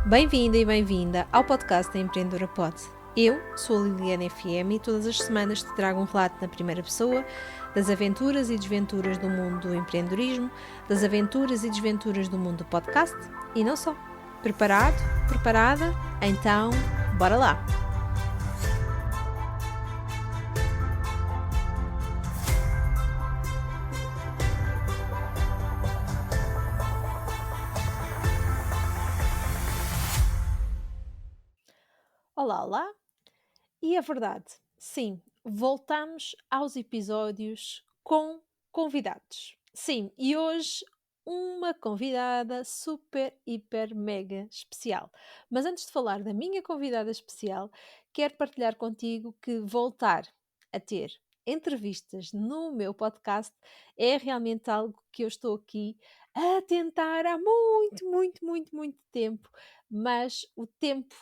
Bem-vinda e bem-vinda ao podcast da Empreendedora Pod. Eu sou a Liliana FM e todas as semanas te trago um relato na primeira pessoa das aventuras e desventuras do mundo do empreendedorismo, das aventuras e desventuras do mundo do podcast e não só. Preparado? Preparada? Então, bora lá! Olá, olá! E a verdade, sim, voltamos aos episódios com convidados. Sim, e hoje uma convidada super, hiper, mega especial. Mas antes de falar da minha convidada especial, quero partilhar contigo que voltar a ter entrevistas no meu podcast é realmente algo que eu estou aqui a tentar há muito, muito, muito, muito tempo, mas o tempo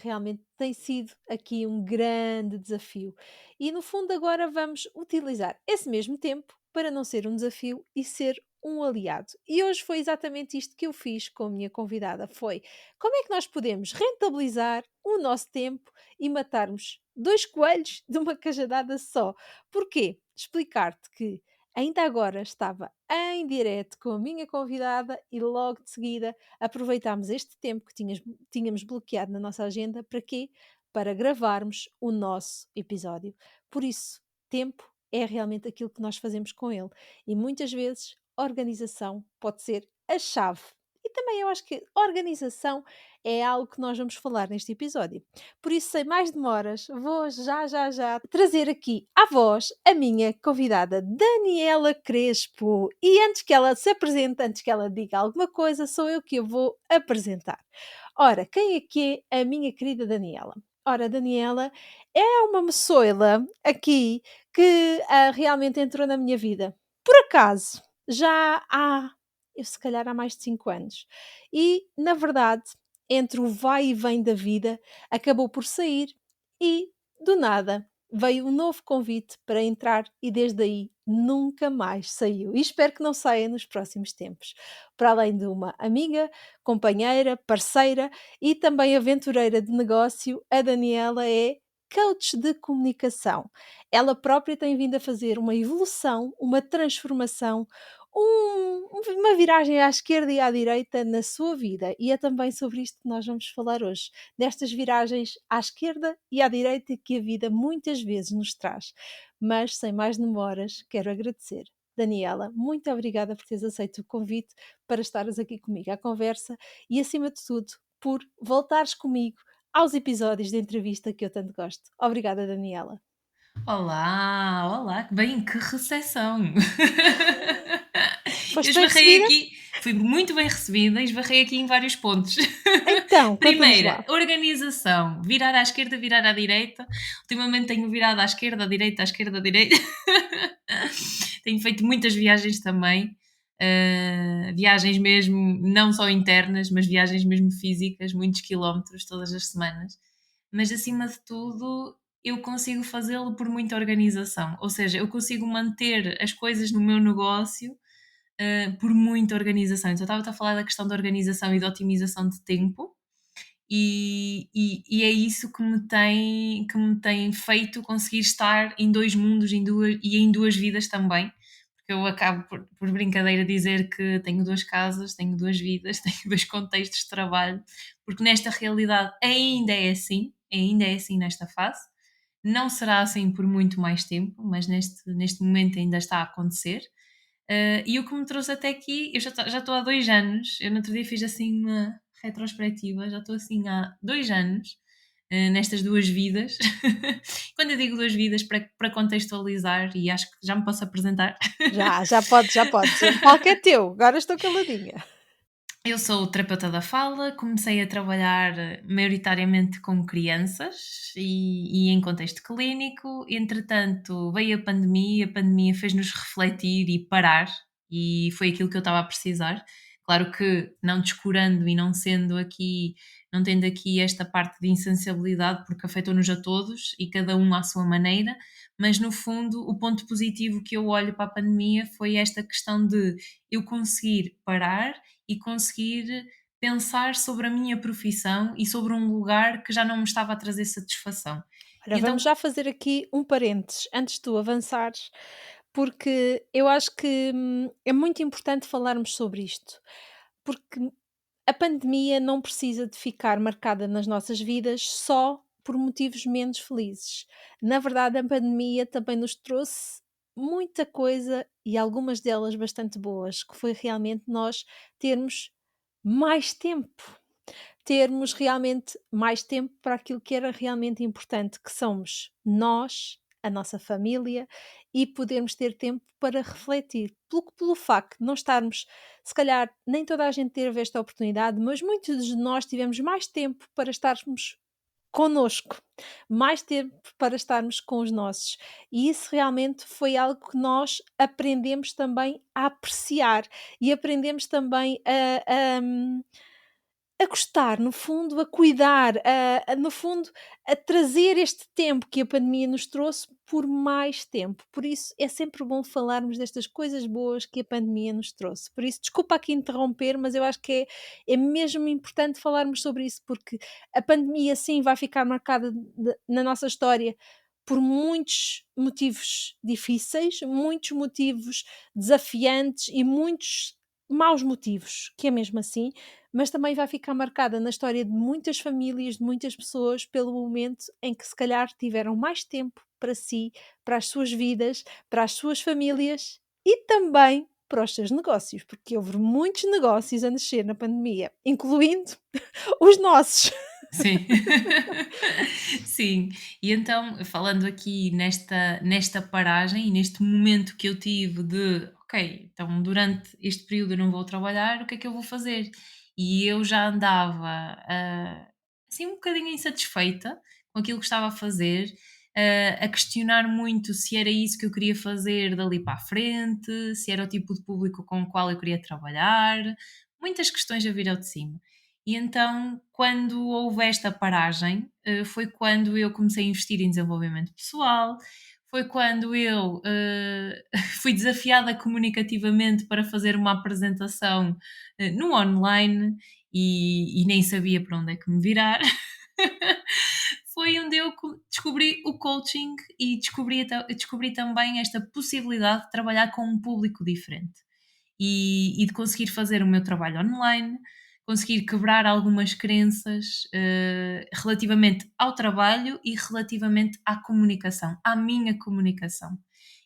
realmente tem sido aqui um grande desafio. E no fundo agora vamos utilizar esse mesmo tempo para não ser um desafio e ser um aliado. E hoje foi exatamente isto que eu fiz com a minha convidada, foi como é que nós podemos rentabilizar o nosso tempo e matarmos dois coelhos de uma cajadada só. Porquê? Explicar-te que ainda agora estava em direto com a minha convidada e logo de seguida aproveitámos este tempo que tínhamos bloqueado na nossa agenda. Para quê? Para gravarmos o nosso episódio. Por isso, tempo é realmente aquilo que nós fazemos com ele. E muitas vezes, organização pode ser a chave. E também eu acho que organização é algo que nós vamos falar neste episódio. Por isso, sem mais demoras, vou já trazer aqui à voz a minha convidada Daniela Crespo. E antes que ela se apresente, antes que ela diga alguma coisa, sou eu que eu vou apresentar. Ora, quem é que é a minha querida Daniela? Ora, a Daniela é uma moçoila aqui que realmente entrou na minha vida. Por acaso, já há, eu se calhar há mais de 5 anos. E, na verdade, entre o vai e vem da vida, acabou por sair e, do nada, veio um novo convite para entrar e desde aí nunca mais saiu. E espero que não saia nos próximos tempos. Para além de uma amiga, companheira, parceira e também aventureira de negócio, a Daniela é coach de comunicação. Ela própria tem vindo a fazer uma evolução, uma transformação, uma viragem à esquerda e à direita na sua vida. E é também sobre isto que nós vamos falar hoje. Destas viragens à esquerda e à direita que a vida muitas vezes nos traz. Mas, sem mais demoras, quero agradecer. Daniela, muito obrigada por teres aceito o convite para estares aqui comigo à conversa e, acima de tudo, por voltares comigo aos episódios de entrevista que eu tanto gosto. Obrigada, Daniela. Olá, olá, bem, que recepção! Eu Foste bem esbarrei recebida? aqui, fui muito bem recebida e esbarrei aqui em vários pontos. Então, conta-nos Primeira, lá. organização, virar à esquerda, virar à direita. Ultimamente tenho virado à esquerda, à direita, à esquerda, à direita. Tenho feito muitas viagens também, viagens mesmo, não só internas, mas viagens mesmo físicas, muitos quilómetros todas as semanas. Mas acima de tudo, eu consigo fazê-lo por muita organização, ou seja, eu consigo manter as coisas no meu negócio por muita organização. Então, eu estava a falar da questão da organização e da otimização de tempo, e é isso que me tem feito conseguir estar em dois mundos em duas vidas também. Porque eu acabo por brincadeira dizer que tenho duas casas, tenho duas vidas, tenho dois contextos de trabalho, porque nesta realidade ainda é assim nesta fase. Não será assim por muito mais tempo, mas neste momento ainda está a acontecer. E o que me trouxe até aqui, eu já estou há 2 anos, eu no outro dia fiz assim uma retrospectiva, já estou assim há 2 anos nestas duas vidas. Quando eu digo duas vidas, para contextualizar, e acho que já me posso apresentar, Já podes, já podes. O palco é teu, agora estou caladinha. eu sou terapeuta da fala, comecei a trabalhar maioritariamente com crianças e em contexto clínico. Entretanto, veio a pandemia fez-nos refletir e parar, e foi aquilo que eu estava a precisar. Claro que não descurando e não tendo aqui esta parte de insensibilidade, porque afetou-nos a todos e cada um à sua maneira, mas no fundo, o ponto positivo que eu olho para a pandemia foi esta questão de eu conseguir parar e conseguir pensar sobre a minha profissão e sobre um lugar que já não me estava a trazer satisfação. Olha, E vamos então já fazer aqui um parênteses antes de tu avançares, porque eu acho que é muito importante falarmos sobre isto, porque a pandemia não precisa de ficar marcada nas nossas vidas só por motivos menos felizes. Na verdade, a pandemia também nos trouxe muita coisa e algumas delas bastante boas, que foi realmente nós termos mais tempo, termos realmente mais tempo para aquilo que era realmente importante, que somos nós, a nossa família, e podermos ter tempo para refletir. Pelo facto de não estarmos, se calhar, nem toda a gente teve esta oportunidade, mas muitos de nós tivemos mais tempo para estarmos connosco, mais tempo para estarmos com os nossos. E isso realmente foi algo que nós aprendemos também a apreciar e aprendemos também a gostar, no fundo, a cuidar, no fundo, a trazer este tempo que a pandemia nos trouxe por mais tempo. Por isso é sempre bom falarmos destas coisas boas que a pandemia nos trouxe. Por isso, desculpa aqui interromper, mas eu acho que é mesmo importante falarmos sobre isso, porque a pandemia sim vai ficar marcada na nossa história por muitos motivos difíceis, muitos motivos desafiantes e muitos maus motivos, que é mesmo assim, mas também vai ficar marcada na história de muitas famílias, de muitas pessoas, pelo momento em que se calhar tiveram mais tempo para si, para as suas vidas, para as suas famílias e também para os seus negócios, porque houve muitos negócios a nascer na pandemia, incluindo os nossos. sim. Sim, e então falando aqui nesta paragem e neste momento que eu tive de: "Ok, então durante este período eu não vou trabalhar, o que é que eu vou fazer?" E eu já andava, assim um bocadinho insatisfeita com aquilo que estava a fazer, a questionar muito se era isso que eu queria fazer dali para a frente, se era o tipo de público com o qual eu queria trabalhar, muitas questões a vir ao de cima. E então, quando houve esta paragem, foi quando eu comecei a investir em desenvolvimento pessoal, foi quando eu fui desafiada comunicativamente para fazer uma apresentação no online e nem sabia para onde é que me virar. Foi onde eu descobri o coaching e descobri também esta possibilidade de trabalhar com um público diferente e de conseguir fazer o meu trabalho online, conseguir quebrar algumas crenças relativamente ao trabalho e relativamente à comunicação, à minha comunicação.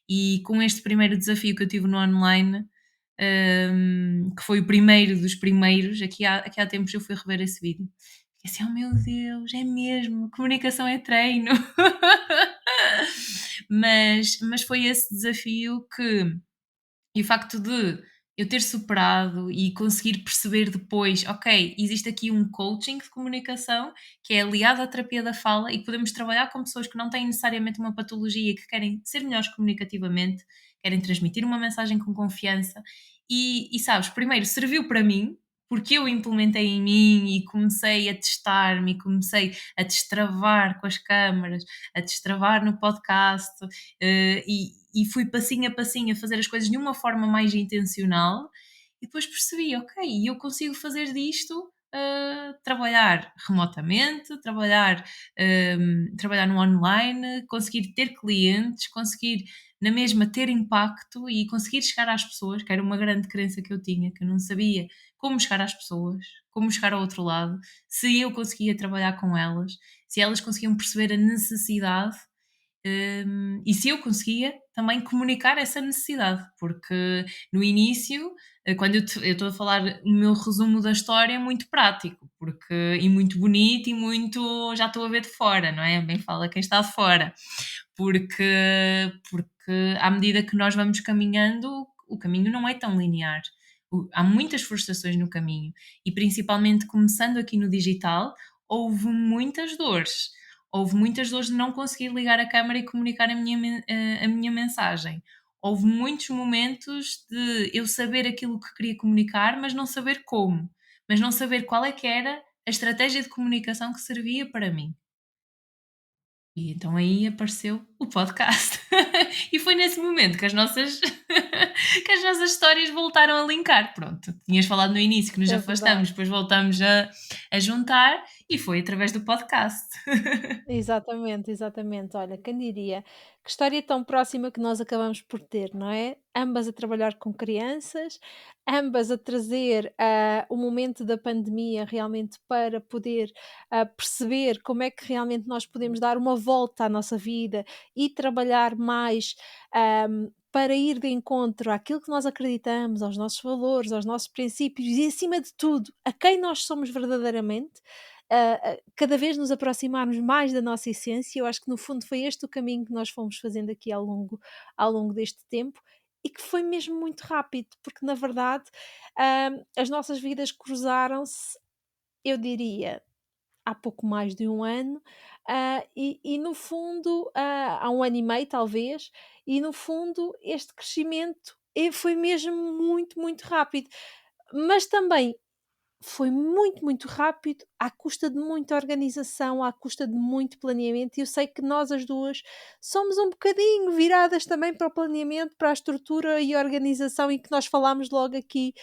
E com este primeiro desafio que eu tive no online, que foi o primeiro dos primeiros, aqui há tempos eu fui rever esse vídeo. Fiquei assim, oh meu Deus, é mesmo, comunicação é treino. Mas foi esse desafio que e o facto de eu ter superado e conseguir perceber depois, ok, existe aqui um coaching de comunicação que é aliado à terapia da fala e que podemos trabalhar com pessoas que não têm necessariamente uma patologia, que querem ser melhores comunicativamente, querem transmitir uma mensagem com confiança e sabes, primeiro serviu para mim, porque eu implementei em mim e comecei a testar-me e comecei a destravar com as câmaras, a destravar no podcast, e fui passinho a passinho a fazer as coisas de uma forma mais intencional e depois percebi, ok, eu consigo fazer disto trabalhar remotamente, trabalhar no online, conseguir ter clientes, conseguir na mesma ter impacto e conseguir chegar às pessoas, que era uma grande crença que eu tinha, que eu não sabia como chegar às pessoas, como chegar ao outro lado, se eu conseguia trabalhar com elas, se elas conseguiam perceber a necessidade e se eu conseguia também comunicar essa necessidade, porque no início, quando eu estou a falar o meu resumo da história é muito prático, porque e muito bonito e muito já estou a ver de fora, não é? Bem fala quem está de fora, porque à medida que nós vamos caminhando, o caminho não é tão linear. Há muitas frustrações no caminho e principalmente começando aqui no digital, houve muitas dores. Houve muitas dores de não conseguir ligar a câmara e comunicar a minha mensagem. Houve muitos momentos de eu saber aquilo que queria comunicar, mas não saber como, mas não saber qual é que era a estratégia de comunicação que servia para mim. E então aí apareceu O podcast. E foi nesse momento que as nossas que as nossas histórias voltaram a linkar. Pronto, tinhas falado no início que nos É afastamos, verdade. depois voltamos a juntar e foi através do podcast. Exatamente, exatamente. Olha, quem diria? Que história tão próxima que nós acabamos por ter, não é? Ambas a trabalhar com crianças, ambas a trazer o momento da pandemia realmente para poder perceber como é que realmente nós podemos dar uma volta à nossa vida e trabalhar mais para ir de encontro àquilo que nós acreditamos, aos nossos valores, aos nossos princípios e, acima de tudo, a quem nós somos verdadeiramente cada vez nos aproximarmos mais da nossa essência. Eu acho que no fundo foi este o caminho que nós fomos fazendo aqui ao longo deste tempo e que foi mesmo muito rápido, porque na verdade as nossas vidas cruzaram-se, eu diria, há pouco mais de um ano, e no fundo, há um ano e meio talvez, e no fundo este crescimento foi mesmo muito, muito rápido. Mas também foi muito, muito rápido, à custa de muita organização, à custa de muito planeamento, e eu sei que nós as 2 somos um bocadinho viradas também para o planeamento, para a estrutura e organização e que nós falámos logo aqui,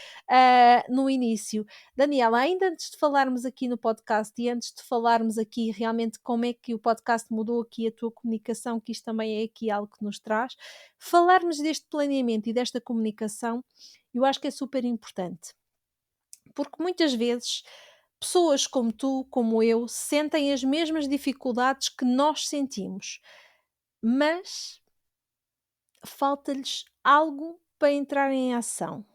no início. Daniela, ainda antes de falarmos aqui no podcast e antes de falarmos aqui realmente como é que o podcast mudou aqui a tua comunicação, que isto também é aqui algo que nos traz, falarmos deste planeamento e desta comunicação, eu acho que é super importante. Porque muitas vezes pessoas como tu, como eu, sentem as mesmas dificuldades que nós sentimos, mas falta-lhes algo para entrar em ação.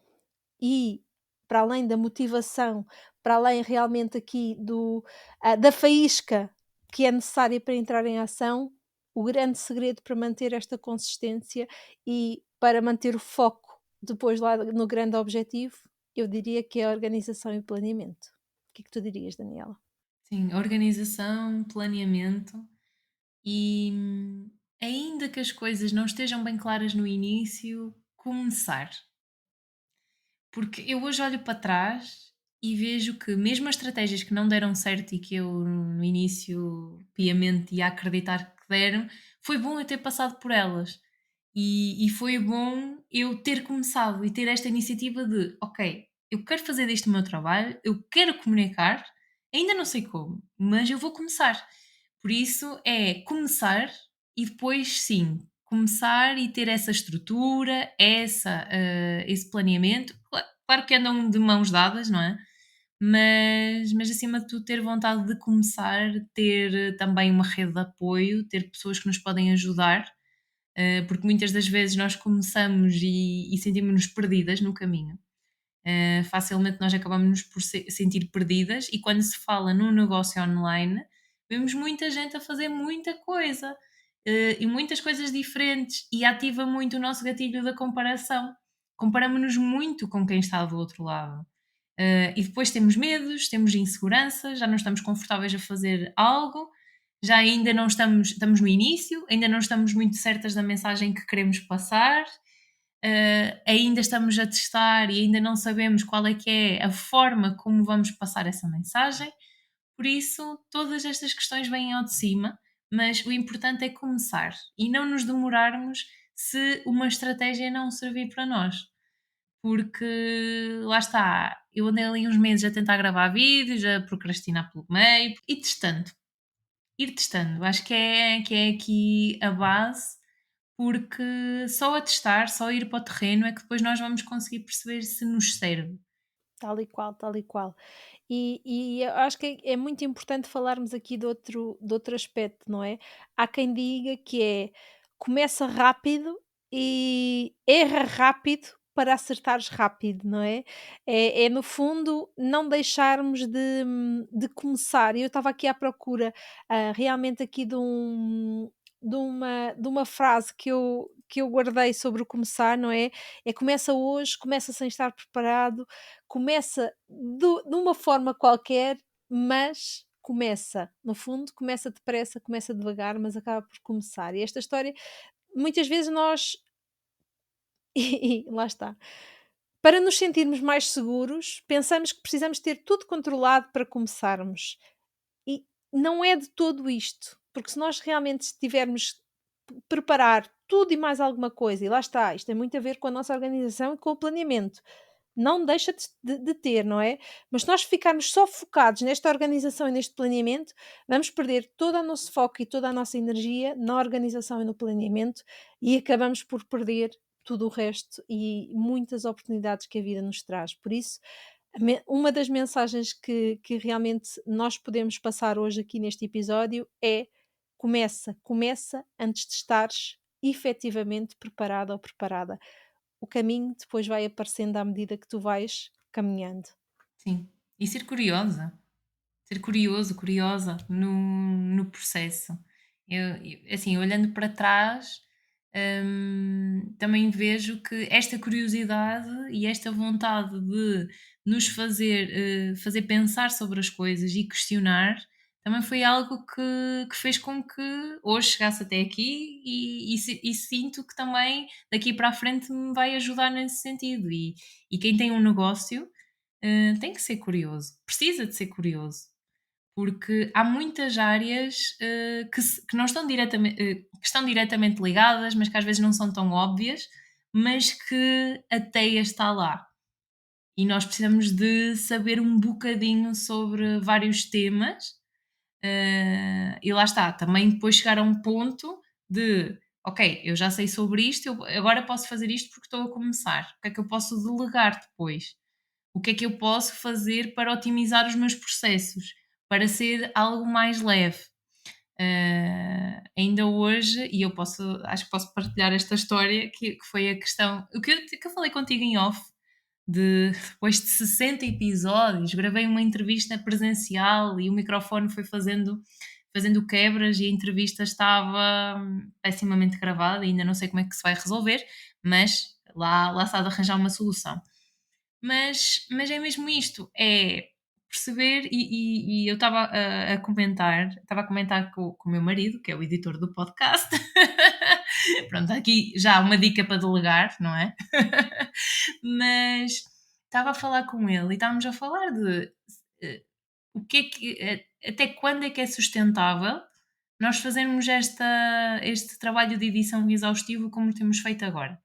E para além da motivação, para além realmente aqui da faísca que é necessária para entrar em ação, o grande segredo para manter esta consistência e para manter o foco depois lá no grande objetivo, eu diria que é a organização e o planeamento. O que é que tu dirias, Daniela? Sim, organização, planeamento e, ainda que as coisas não estejam bem claras no início, começar. Porque eu hoje olho para trás e vejo que mesmo as estratégias que não deram certo e que eu no início piamente ia acreditar que deram, foi bom eu ter passado por elas. E foi bom eu ter começado e ter esta iniciativa de, ok, eu quero fazer disto o meu trabalho, eu quero comunicar, ainda não sei como, mas eu vou começar. Por isso é começar e depois sim, começar e ter essa estrutura, esse planeamento. Claro que andam de mãos dadas, não é? Mas acima de tudo ter vontade de começar, ter também uma rede de apoio, ter pessoas que nos podem ajudar, porque muitas das vezes nós começamos e sentimos-nos perdidas no caminho. Facilmente nós acabamos por sentir perdidas e quando se fala num negócio online, vemos muita gente a fazer muita coisa, e muitas coisas diferentes e ativa muito o nosso gatilho da comparação. Comparamos-nos muito com quem está do outro lado. E depois temos medos, temos inseguranças, já não estamos confortáveis a fazer algo, já ainda não estamos no início, ainda não estamos muito certas da mensagem que queremos passar, ainda estamos a testar e ainda não sabemos qual é que é a forma como vamos passar essa mensagem. Por isso, todas estas questões vêm ao de cima, mas o importante é começar e não nos demorarmos se uma estratégia não servir para nós. Porque lá está, eu andei ali uns meses a tentar gravar vídeos, a procrastinar pelo meio e testando, ir testando. Acho que é aqui a base, porque só a testar, só ir para o terreno é que depois nós vamos conseguir perceber se nos serve. Tal e qual, tal e qual. E eu acho que é muito importante falarmos aqui de outro aspecto, não é? Há quem diga que é começa rápido e erra rápido para acertares rápido, não é? É no fundo não deixarmos de começar. E eu estava aqui à procura realmente aqui de uma frase que eu guardei sobre o começar, não é? É começa hoje, começa sem estar preparado, começa de uma forma qualquer, mas começa. No fundo, começa depressa, começa devagar, mas acaba por começar. E esta história, muitas vezes nós e lá está. Para nos sentirmos mais seguros, pensamos que precisamos ter tudo controlado para começarmos. E não é de todo isto, porque se nós realmente estivermos preparar tudo e mais alguma coisa, e lá está, isto tem muito a ver com a nossa organização e com o planeamento. Não deixa de ter, não é? Mas se nós ficarmos só focados nesta organização e neste planeamento, vamos perder todo o nosso foco e toda a nossa energia na organização e no planeamento e acabamos por perder tudo o resto e muitas oportunidades que a vida nos traz. Por isso, uma das mensagens que realmente nós podemos passar hoje aqui neste episódio é: começa antes de estares efetivamente preparado ou preparada. O caminho depois vai aparecendo à medida que tu vais caminhando. Sim. E ser curiosa. Ser curioso, curiosa no processo. Assim, olhando para trás, também vejo que esta curiosidade e esta vontade de nos fazer pensar sobre as coisas e questionar, também foi algo que fez com que hoje chegasse até aqui e sinto que também daqui para a frente me vai ajudar nesse sentido. E quem tem um negócio, tem que ser curioso, precisa de ser curioso, porque há muitas áreas que não estão que estão diretamente ligadas, mas que às vezes não são tão óbvias, mas que a teia está lá. E nós precisamos de saber um bocadinho sobre vários temas, e lá está, também depois chegar a um ponto de ok, eu já sei sobre isto, eu agora posso fazer isto porque estou a começar. O que é que eu posso delegar depois? O que é que eu posso fazer para otimizar os meus processos, para ser algo mais leve? Ainda hoje, e acho que posso partilhar esta história, que foi a questão, que eu falei contigo em off, depois de 60 episódios, gravei uma entrevista presencial e o microfone foi fazendo quebras e a entrevista estava pessimamente gravada, e ainda não sei como é que se vai resolver, mas lá se há de arranjar uma solução. Mas é mesmo isto, é perceber, e eu estava a comentar com o meu marido, que é o editor do podcast. Pronto, aqui já uma dica para delegar, não é? Mas estava a falar com ele e estávamos a falar de o que é até quando é que é sustentável nós fazermos este trabalho de edição exaustivo como temos feito agora.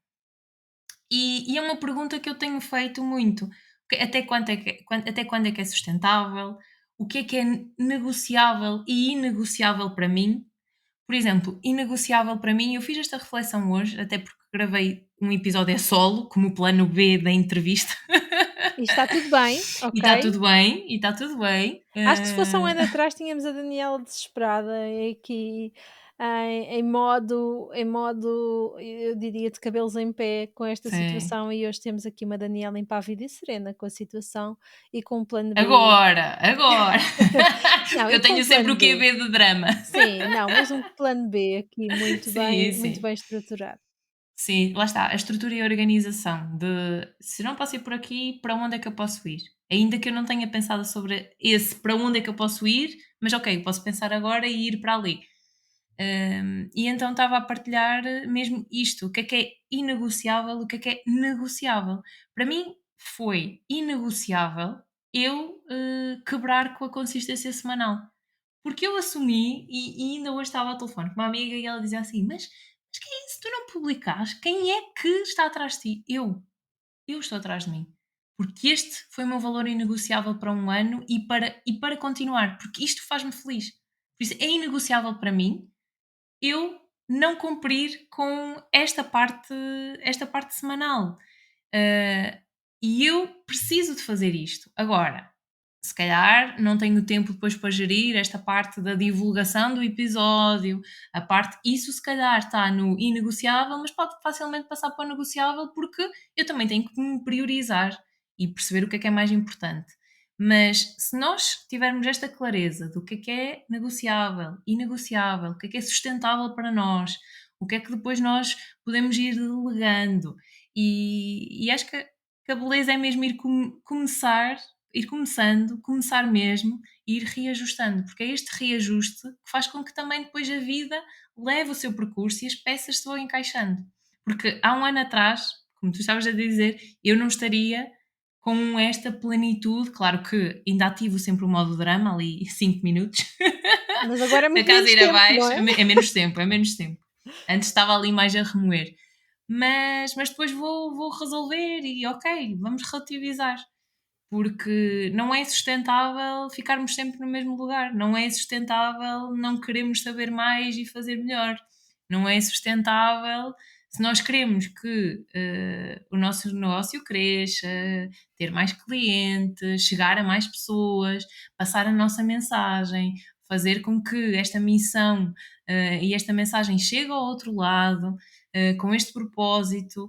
E é uma pergunta que eu tenho feito muito. Até quando é que é sustentável? O que é negociável e inegociável para mim? Por exemplo, inegociável para mim, eu fiz esta reflexão hoje, até porque gravei um episódio a solo, como o plano B da entrevista. E está tudo bem, E está ok? tudo bem, e está tudo bem. Acho que se fosse há um ano atrás tínhamos a Daniela desesperada aqui em modo, eu diria, de cabelos em pé com esta Sim. situação, e hoje temos aqui uma Daniela impávida e serena com a situação e com um plano B. Agora! Não, Porque e eu com um tenho sempre plano o B. QB de drama. Sim, não, mas um plano B aqui Sim, muito sim. bem estruturado. Sim, lá está, a estrutura e a organização de se não posso ir por aqui, para onde é que eu posso ir? Ainda que eu não tenha pensado sobre esse para onde é que eu posso ir, mas ok, posso pensar agora e ir para ali. E então estava a partilhar mesmo isto, o que é inegociável, o que é negociável. Para mim foi inegociável eu quebrar com a consistência semanal. Porque eu assumi, e ainda hoje estava ao telefone com uma amiga e ela dizia assim: mas quem é, se tu não publicares, quem é que está atrás de ti? Eu estou atrás de mim. Porque este foi o meu valor inegociável para um ano e para continuar, porque isto faz-me feliz. Por isso é inegociável para mim eu não cumprir com esta parte semanal. Ah, e eu preciso de fazer isto. Agora, se calhar não tenho tempo depois para gerir esta parte da divulgação do episódio, isso se calhar está no inegociável, mas pode facilmente passar para o negociável porque eu também tenho que me priorizar e perceber o que é mais importante. Mas se nós tivermos esta clareza do que é negociável, inegociável, o que é sustentável para nós, o que é que depois nós podemos ir delegando, e acho que a beleza é mesmo ir começando, começar mesmo e ir reajustando, porque é este reajuste que faz com que também depois a vida leve o seu percurso e as peças se vão encaixando. Porque há um ano atrás, como tu estavas a dizer, eu não estaria com esta plenitude. Claro que ainda ativo sempre o modo drama, ali 5 minutos, Mas agora é se a muito casa menos ir tempo, não abaixo, é? é menos tempo, é menos tempo. Antes estava ali mais a remoer. Mas depois vou resolver e ok, vamos relativizar. Porque não é sustentável ficarmos sempre no mesmo lugar, não é sustentável não queremos saber mais e fazer melhor, não é sustentável se nós queremos que o nosso negócio cresça, ter mais clientes, chegar a mais pessoas, passar a nossa mensagem, fazer com que esta missão e esta mensagem chegue ao outro lado, com este propósito.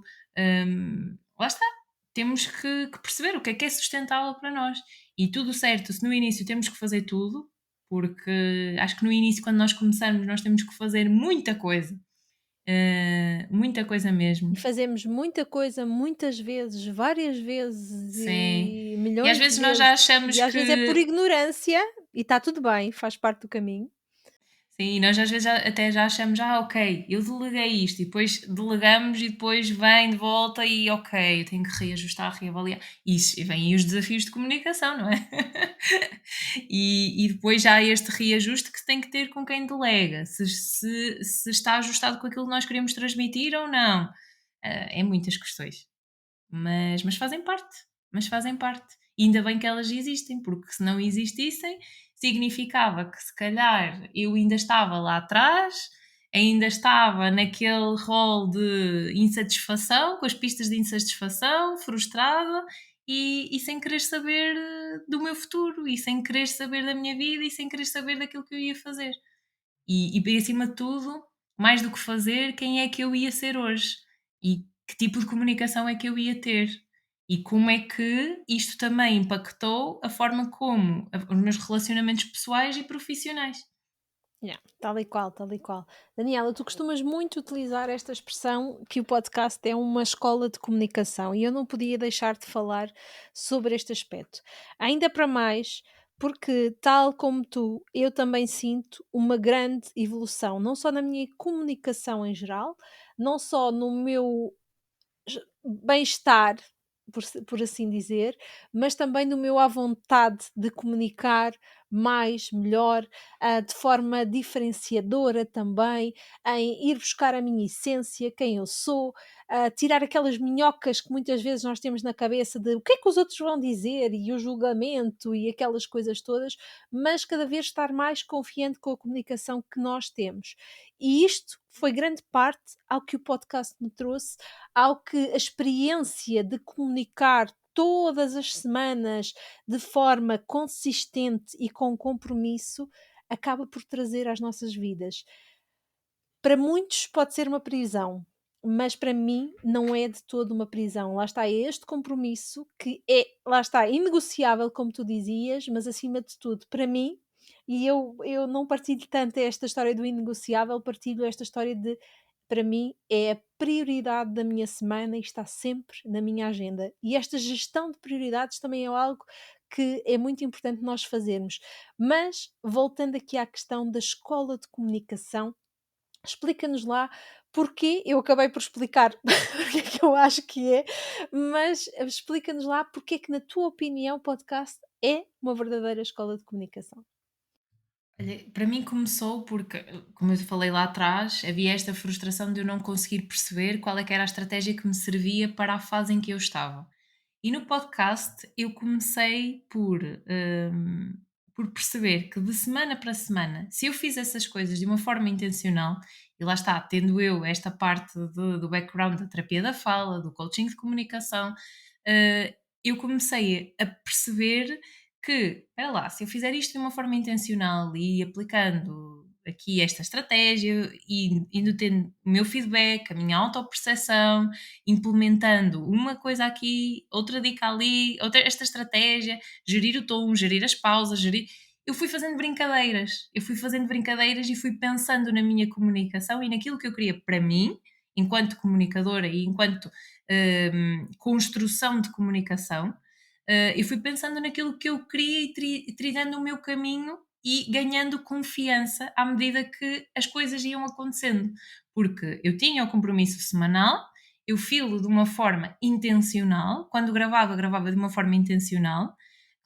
Lá está, temos que perceber o que é sustentável para nós. E tudo certo, se no início temos que fazer tudo, porque acho que no início, quando nós começamos, nós temos que fazer muita coisa E mesmo. fazemos muita coisa, muitas vezes, várias vezes Sim. e E às milhões de vezes nós já vezes, achamos e às vezes é por que. ignorância, e está tudo bem, faz parte do caminho. Sim, nós às vezes até já achamos, ok, eu deleguei isto, e depois delegamos, e depois vem de volta, e ok, eu tenho que reajustar, reavaliar. E vêm aí os desafios de comunicação, não é? E depois já há este reajuste que se tem que ter com quem delega, se está ajustado com aquilo que nós queremos transmitir ou não. É muitas questões, mas fazem parte, mas fazem parte. E ainda bem que elas existem, porque se não existissem, significava que se calhar eu ainda estava lá atrás, ainda estava naquele rol de insatisfação, com as pistas de insatisfação, frustrada e sem querer saber do meu futuro, e sem querer saber da minha vida, e sem querer saber daquilo que eu ia fazer. E acima de tudo, mais do que fazer, quem é que eu ia ser hoje? E que tipo de comunicação é que eu ia ter? E como é que isto também impactou a forma como os meus relacionamentos pessoais e profissionais? Yeah, tal e qual, tal e qual. Daniela, tu costumas muito utilizar esta expressão que o podcast é uma escola de comunicação e eu não podia deixar de falar sobre este aspecto. Ainda para mais, porque, tal como tu, eu também sinto uma grande evolução, não só na minha comunicação em geral, não só no meu bem-estar, por assim dizer, mas também no meu à vontade de comunicar mais, melhor, de forma diferenciadora também, em ir buscar a minha essência, quem eu sou, tirar aquelas minhocas que muitas vezes nós temos na cabeça de o que é que os outros vão dizer e o julgamento e aquelas coisas todas, mas cada vez estar mais confiante com a comunicação que nós temos. E isto foi grande parte ao que o podcast me trouxe, ao que a experiência de comunicar todas as semanas de forma consistente e com compromisso acaba por trazer às nossas vidas. Para muitos pode ser uma prisão, mas para mim não é de todo uma prisão. Lá está, é este compromisso que é, lá está, inegociável, como tu dizias, mas acima de tudo, para mim, e eu não partilho tanto esta história do inegociável, partilho esta história de, para mim, é a prioridade da minha semana e está sempre na minha agenda. E esta gestão de prioridades também é algo que é muito importante nós fazermos. Mas, voltando aqui à questão da escola de comunicação, explica-nos lá porquê, eu acabei por explicar porque é que eu acho que é, mas explica-nos lá porque é que, na tua opinião, o podcast é uma verdadeira escola de comunicação. Olha, para mim começou porque, como eu falei lá atrás, havia esta frustração de eu não conseguir perceber qual é que era a estratégia que me servia para a fase em que eu estava. E no podcast eu comecei por perceber que de semana para semana, se eu fiz essas coisas de uma forma intencional, e lá está, tendo eu esta parte do background da terapia da fala, do coaching de comunicação, eu comecei a perceber que, espera lá, se eu fizer isto de uma forma intencional e aplicando aqui esta estratégia e indo tendo o meu feedback, a minha autoperceção, implementando uma coisa aqui, outra dica ali, outra esta estratégia, gerir o tom, gerir as pausas, gerir. Eu fui fazendo brincadeiras, e fui pensando na minha comunicação e naquilo que eu queria para mim, enquanto comunicadora e enquanto construção de comunicação, e fui pensando naquilo que eu queria e trilhando o meu caminho e ganhando confiança à medida que as coisas iam acontecendo, porque eu tinha o compromisso semanal, eu filo de uma forma intencional, quando gravava, gravava de uma forma intencional.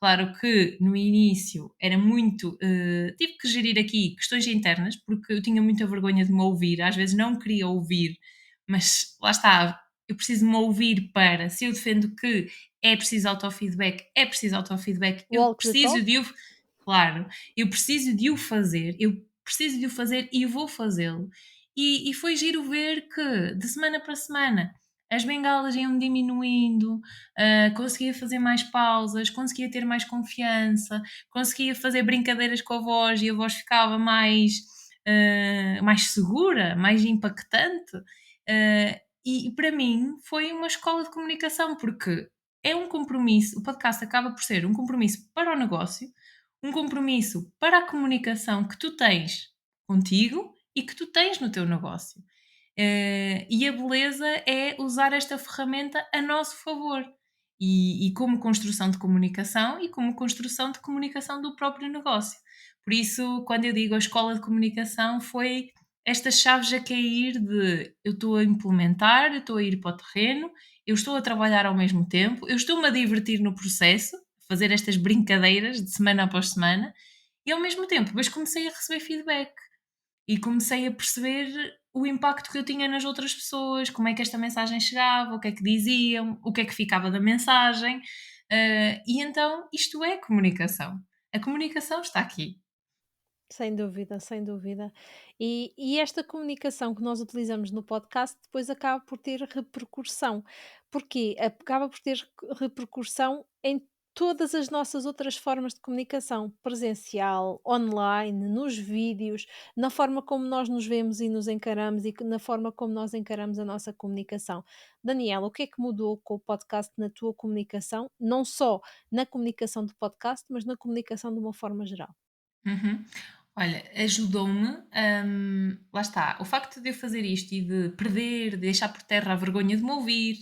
Claro que no início era muito. Tive que gerir aqui questões internas, porque eu tinha muita vergonha de me ouvir, às vezes não queria ouvir, mas lá está, eu preciso me ouvir para. Se eu defendo que é preciso autofeedback, eu Walk the preciso talk? de o. Claro, eu preciso de o fazer, eu preciso de o fazer e vou fazê-lo. E foi giro ver que, de semana para semana, as bengalas iam diminuindo, conseguia fazer mais pausas, conseguia ter mais confiança, conseguia fazer brincadeiras com a voz e a voz ficava mais segura, mais impactante. E para mim foi uma escola de comunicação, porque é um compromisso, o podcast acaba por ser um compromisso para o negócio, um compromisso para a comunicação que tu tens contigo e que tu tens no teu negócio. E a beleza é usar esta ferramenta a nosso favor. E como construção de comunicação e como construção de comunicação do próprio negócio. Por isso, quando eu digo a escola de comunicação, foi estas chaves a cair de eu estou a implementar, eu estou a ir para o terreno, eu estou a trabalhar ao mesmo tempo, eu estou-me a divertir no processo, fazer estas brincadeiras de semana após semana, e ao mesmo tempo, depois comecei a receber feedback e comecei a perceber o impacto que eu tinha nas outras pessoas, como é que esta mensagem chegava, o que é que diziam, o que é que ficava da mensagem. E então isto é comunicação. A comunicação está aqui. Sem dúvida, sem dúvida. E esta comunicação que nós utilizamos no podcast depois acaba por ter repercussão. Porque acaba por ter repercussão em todas as nossas outras formas de comunicação, presencial, online, nos vídeos, na forma como nós nos vemos e nos encaramos na forma como nós encaramos a nossa comunicação. Daniela, o que é que mudou com o podcast na tua comunicação? Não só na comunicação do podcast, mas na comunicação de uma forma geral. Uhum. Olha, ajudou-me, lá está, o facto de eu fazer isto e de perder, de deixar por terra a vergonha de me ouvir,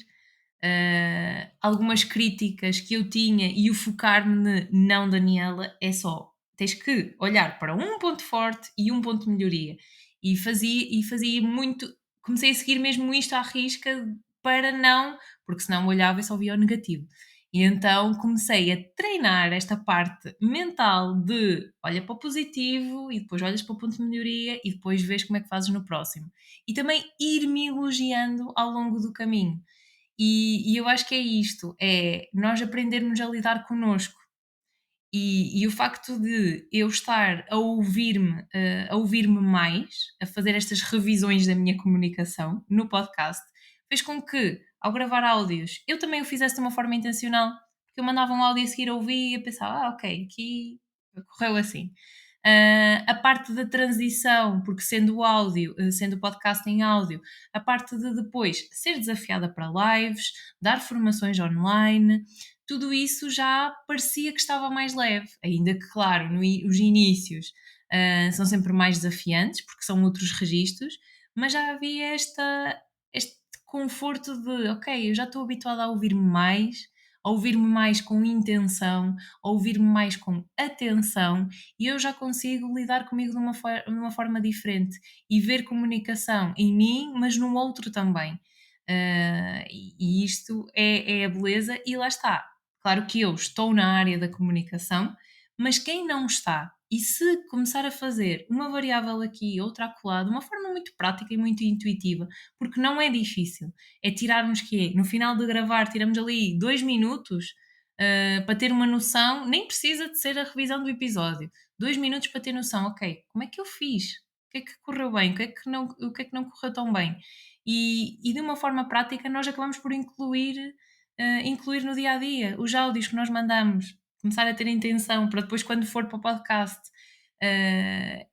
algumas críticas que eu tinha e o focar-me não, Daniela, é só, tens que olhar para um ponto forte e um ponto de melhoria. E fazia muito, comecei a seguir mesmo isto à risca para não, porque senão olhava e só via o negativo. E então comecei a treinar esta parte mental de olha para o positivo e depois olhas para o ponto de melhoria e depois vês como é que fazes no próximo. E também ir-me elogiando ao longo do caminho. E eu acho que é isto, é nós aprendermos a lidar connosco. E o facto de eu estar a ouvir-me mais, a fazer estas revisões da minha comunicação no podcast, fez com que, ao gravar áudios, eu também o fizesse de uma forma intencional, porque eu mandava um áudio a seguir a ouvir e eu pensava, ok, aqui correu assim. A parte da transição, porque sendo o áudio, sendo o podcast em áudio, a parte de depois ser desafiada para lives, dar formações online, tudo isso já parecia que estava mais leve, ainda que, claro, os inícios são sempre mais desafiantes, porque são outros registros, mas já havia este conforto de, ok, eu já estou habituada a ouvir-me mais com intenção, a ouvir-me mais com atenção, e eu já consigo lidar comigo de uma forma diferente e ver comunicação em mim, mas no outro também. E isto é a beleza, e lá está. Claro que eu estou na área da comunicação, mas quem não está, e se começar a fazer uma variável aqui, outra acolá, de uma forma muito prática e muito intuitiva, porque não é difícil, é tirarmos que no final de gravar, tiramos ali 2 minutos para ter uma noção, nem precisa de ser a revisão do episódio, 2 minutos para ter noção, ok, como é que eu fiz? O que é que correu bem? O que é que não correu tão bem? E de uma forma prática, nós acabamos por incluir no dia a dia os áudios que nós mandamos, começar a ter intenção para depois, quando for para o podcast,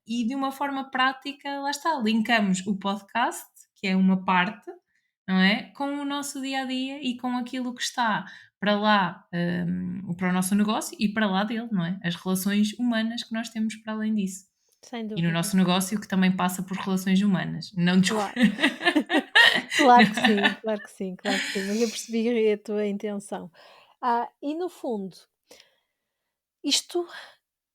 e de uma forma prática, lá está, linkamos o podcast, que é uma parte, não é? Com o nosso dia a dia e com aquilo que está para lá, para o nosso negócio e para lá dele, não é? As relações humanas que nós temos para além disso. Sem E no dúvida. nosso negócio que também passa por relações humanas. Não, desculpa. Claro. Claro que sim, claro que sim, claro que sim, mas eu percebi a tua intenção. E no fundo, isto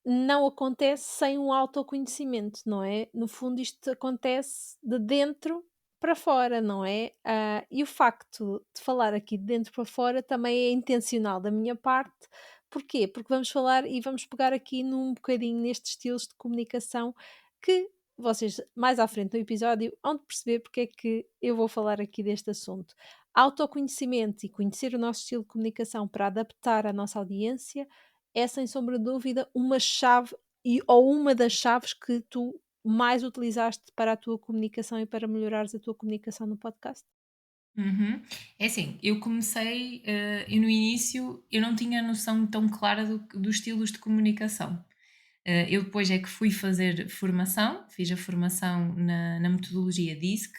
não acontece sem um autoconhecimento, não é? No fundo, isto acontece de dentro para fora, não é? E o facto de falar aqui de dentro para fora também é intencional da minha parte, Porquê? Porque vamos falar e vamos pegar aqui num bocadinho nestes estilos de comunicação que vocês mais à frente no episódio hão de perceber porque é que eu vou falar aqui deste assunto. Autoconhecimento e conhecer o nosso estilo de comunicação para adaptar à nossa audiência é sem sombra de dúvida uma chave ou uma das chaves que tu mais utilizaste para a tua comunicação e para melhorares a tua comunicação no podcast? Uhum. É assim, eu comecei, e no início eu não tinha noção tão clara dos estilos de comunicação. Eu depois é que fui fazer formação, fiz a formação na metodologia DISC,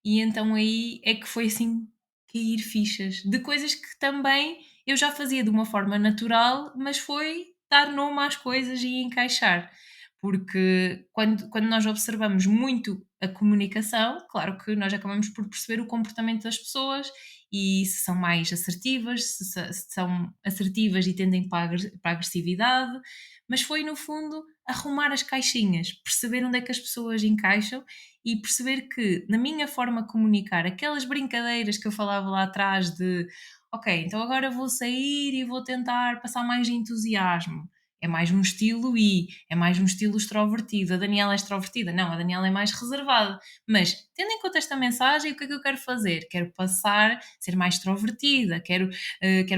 e então aí é que foi assim cair fichas de coisas que também eu já fazia de uma forma natural, mas foi dar nome às coisas e encaixar. Porque quando nós observamos muito a comunicação, claro que nós acabamos por perceber o comportamento das pessoas e se são mais assertivas, se são assertivas e tendem para a agressividade, mas foi no fundo arrumar as caixinhas, perceber onde é que as pessoas encaixam e perceber que na minha forma de comunicar, aquelas brincadeiras que eu falava lá atrás de ok, então agora vou sair e vou tentar passar mais entusiasmo. É mais um estilo é mais um estilo extrovertido. A Daniela é extrovertida? Não, a Daniela é mais reservada. Mas, tendo em conta esta mensagem, o que é que eu quero fazer? Quero passar, ser mais extrovertida, quero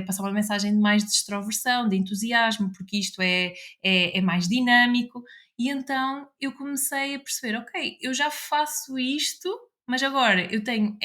passar uma mensagem de mais de extroversão, de entusiasmo, porque isto é mais dinâmico. E então eu comecei a perceber, ok, eu já faço isto, mas agora eu tenho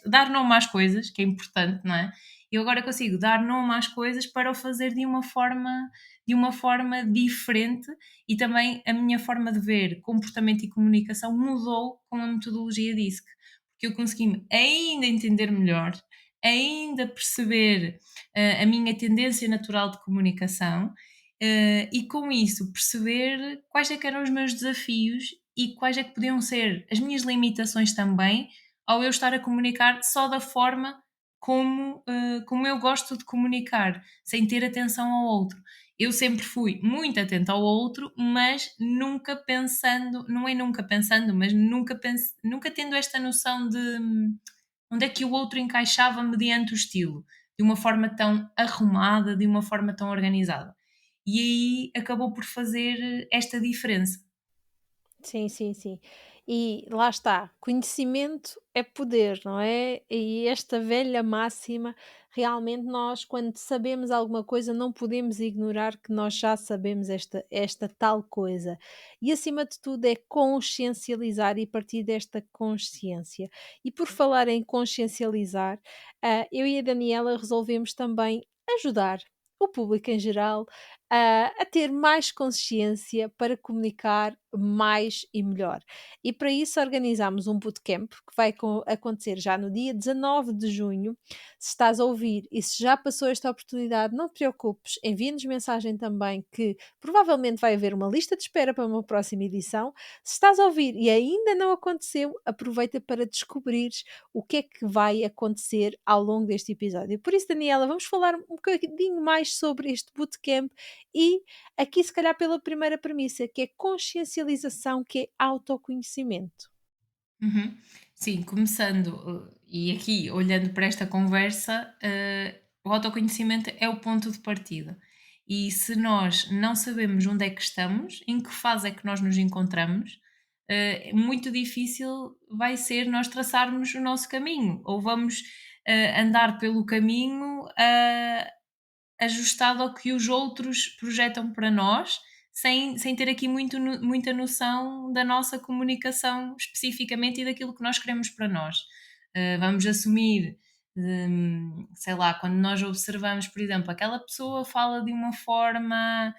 dar nome às coisas, que é importante, não é? Eu agora consigo dar nome às coisas para o fazer de uma forma diferente e também a minha forma de ver comportamento e comunicação mudou com a metodologia DISC, porque eu consegui ainda entender melhor, ainda perceber a minha tendência natural de comunicação e com isso perceber quais é que eram os meus desafios e quais é que podiam ser as minhas limitações também ao eu estar a comunicar só da forma como eu gosto de comunicar, sem ter atenção ao outro. Eu sempre fui muito atenta ao outro, mas nunca pensando, não é nunca pensando, mas nunca tendo esta noção de onde é que o outro encaixava mediante o estilo, de uma forma tão arrumada, de uma forma tão organizada. E aí acabou por fazer esta diferença. Sim, sim, sim. E lá está, conhecimento é poder, não é? E esta velha máxima, realmente nós, quando sabemos alguma coisa, não podemos ignorar que nós já sabemos esta tal coisa. E acima de tudo é consciencializar e partir desta consciência. E por falar em consciencializar, eu e a Daniela resolvemos também ajudar o público em geral a ter mais consciência para comunicar mais e melhor. E para isso organizámos um bootcamp que vai acontecer já no dia 19 de junho. Se estás a ouvir e se já passou esta oportunidade, não te preocupes, envia-nos mensagem também que provavelmente vai haver uma lista de espera para uma próxima edição. Se estás a ouvir e ainda não aconteceu, aproveita para descobrires o que é que vai acontecer ao longo deste episódio. Por isso, Daniela, vamos falar um bocadinho mais sobre este bootcamp e aqui, se calhar, pela primeira premissa, que é consciencialização, que é autoconhecimento. Uhum. Sim, começando, e aqui olhando para esta conversa, o autoconhecimento é o ponto de partida. E se nós não sabemos onde é que estamos, em que fase é que nós nos encontramos, muito difícil vai ser nós traçarmos o nosso caminho, ou vamos andar pelo caminho ajustado ao que os outros projetam para nós, sem ter aqui muita noção da nossa comunicação especificamente e daquilo que nós queremos para nós. Vamos assumir, sei lá, quando nós observamos, por exemplo, aquela pessoa fala de uma forma.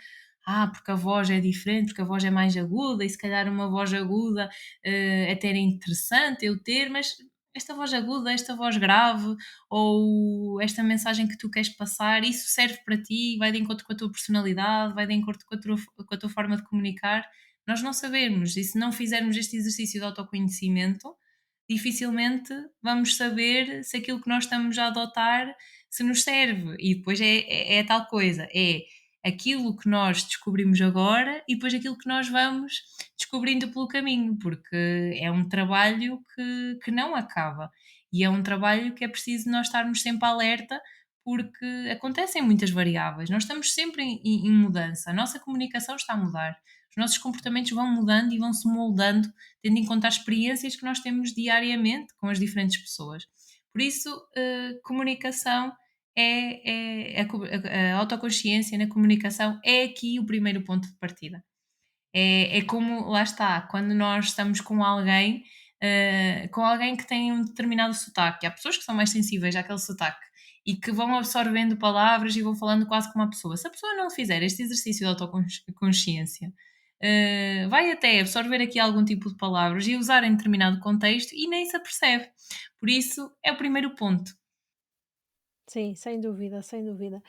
Porque a voz é diferente, porque a voz é mais aguda, e se calhar uma voz aguda até era interessante eu ter, mas esta voz aguda, esta voz grave, ou esta mensagem que tu queres passar, isso serve para ti, vai de encontro com a tua personalidade, vai de encontro com a tua forma de comunicar. Nós não sabemos, e se não fizermos este exercício de autoconhecimento, dificilmente vamos saber se aquilo que nós estamos a adotar se nos serve. E depois é a tal coisa, é aquilo que nós descobrimos agora e depois aquilo que nós vamos descobrindo pelo caminho, porque é um trabalho que não acaba. E é um trabalho que é preciso nós estarmos sempre alerta, porque acontecem muitas variáveis. Nós estamos sempre em mudança. A nossa comunicação está a mudar. Os nossos comportamentos vão mudando e vão se moldando, tendo em conta as experiências que nós temos diariamente com as diferentes pessoas. Por isso, comunicação a autoconsciência na comunicação é aqui o primeiro ponto de partida. É como, lá está, quando nós estamos com alguém que tem um determinado sotaque. Há pessoas que são mais sensíveis àquele sotaque e que vão absorvendo palavras e vão falando quase como uma pessoa. Se a pessoa não fizer este exercício de autoconsciência, vai até absorver aqui algum tipo de palavras e usar em determinado contexto e nem se apercebe. Por isso, é o primeiro ponto. Sim, sem dúvida, sem dúvida.